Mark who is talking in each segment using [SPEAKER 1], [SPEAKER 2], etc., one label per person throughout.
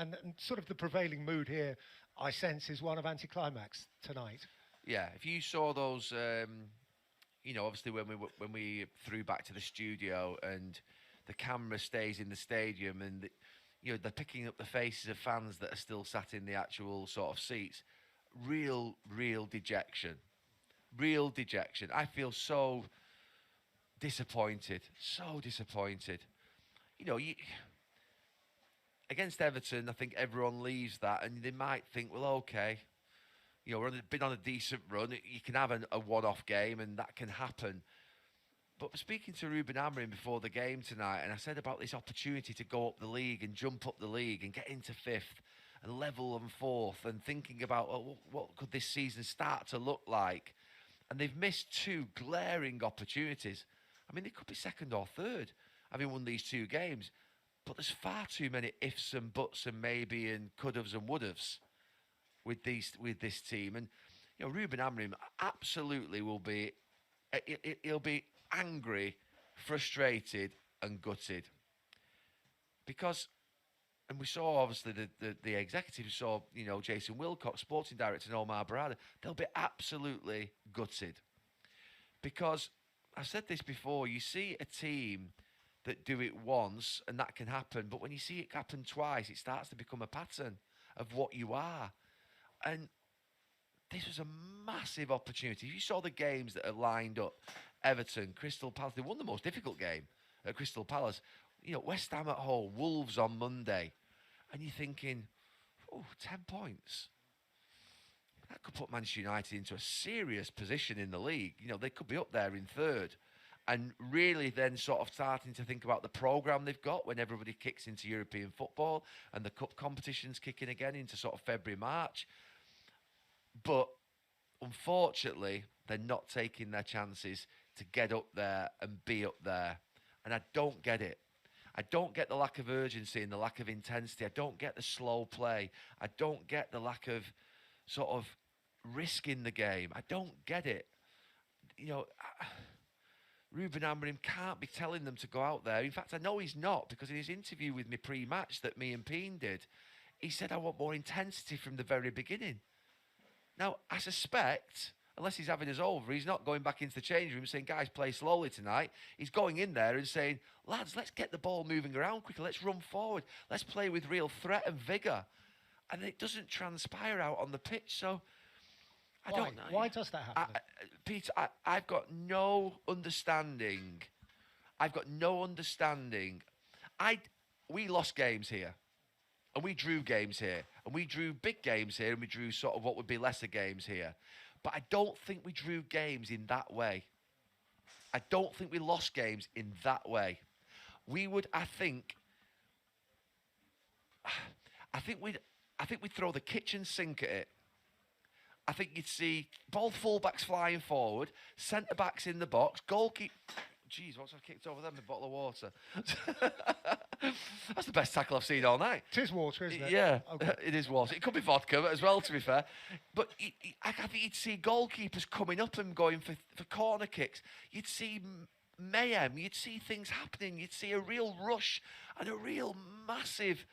[SPEAKER 1] And sort of the prevailing mood here, I sense, is one of anticlimax tonight.
[SPEAKER 2] Yeah, if you saw those, obviously when we threw back to the studio and the camera stays in the stadium and they're picking up the faces of fans that are still sat in the actual sort of seats. Real dejection, real dejection. I feel so disappointed, so disappointed. You know, you, against Everton, I think everyone leaves that and they might think, well, okay, been on a decent run. You can have a one-off game and that can happen. But speaking to Ruben Amorim before the game tonight, and I said about this opportunity to go up the league and jump up the league and get into fifth and level and fourth, and thinking about what could this season start to look like. And they've missed two glaring opportunities. I mean, they could be second or third, having won these two games. But there's far too many ifs and buts and maybe and could haves and would haves with this team. And Ruben Amorim absolutely will be. He'll be angry, frustrated, and gutted because. And we saw, obviously, the executives saw, Jason Wilcox, sporting director, and Omar Barada. They'll be absolutely gutted. Because, I've said this before, you see a team that do it once, and that can happen. But when you see it happen twice, it starts to become a pattern of what you are. And this was a massive opportunity. You saw the games that are lined up. Everton, Crystal Palace. They won the most difficult game at Crystal Palace. West Ham at home, Wolves on Monday. And you're thinking, 10 points. That could put Manchester United into a serious position in the league. They could be up there in third. And really then sort of starting to think about the programme they've got when everybody kicks into European football and the cup competition's kicking again into sort of February, March. But unfortunately, they're not taking their chances to get up there and be up there. And I don't get it. I don't get the lack of urgency and the lack of intensity. I don't get the slow play. I don't get the lack of sort of risk in the game. I don't get it. Ruben Amorim can't be telling them to go out there. In fact, I know he's not, because in his interview with me pre-match that me and Peen did, he said, I want more intensity from the very beginning. Now, I suspect, unless he's having us over, he's not going back into the change room saying, guys, play slowly tonight. He's going in there and saying, lads, let's get the ball moving around quickly. Let's run forward. Let's play with real threat and vigour. And it doesn't transpire out on the pitch. So, I don't know.
[SPEAKER 1] Why does that happen?
[SPEAKER 2] Peter, I've got no understanding. We lost games here. And we drew games here. And we drew big games here. And we drew sort of what would be lesser games here. But I don't think we drew games in that way. I don't think we lost games in that way. I think we'd throw the kitchen sink at it. I think you'd see both full-backs flying forward, centre-backs in the box, goalkeeper... Jeez, what's I've kicked over them? A bottle of water. That's the best tackle I've seen all night.
[SPEAKER 1] It is water, isn't it?
[SPEAKER 2] Yeah, okay. It is water. It could be vodka as well, to be fair. But I think you'd see goalkeepers coming up and going for corner kicks. You'd see mayhem. You'd see things happening. You'd see a real rush and a real massive,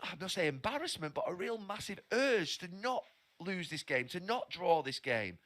[SPEAKER 2] I'm not saying embarrassment, but a real massive urge to not lose this game, to not draw this game.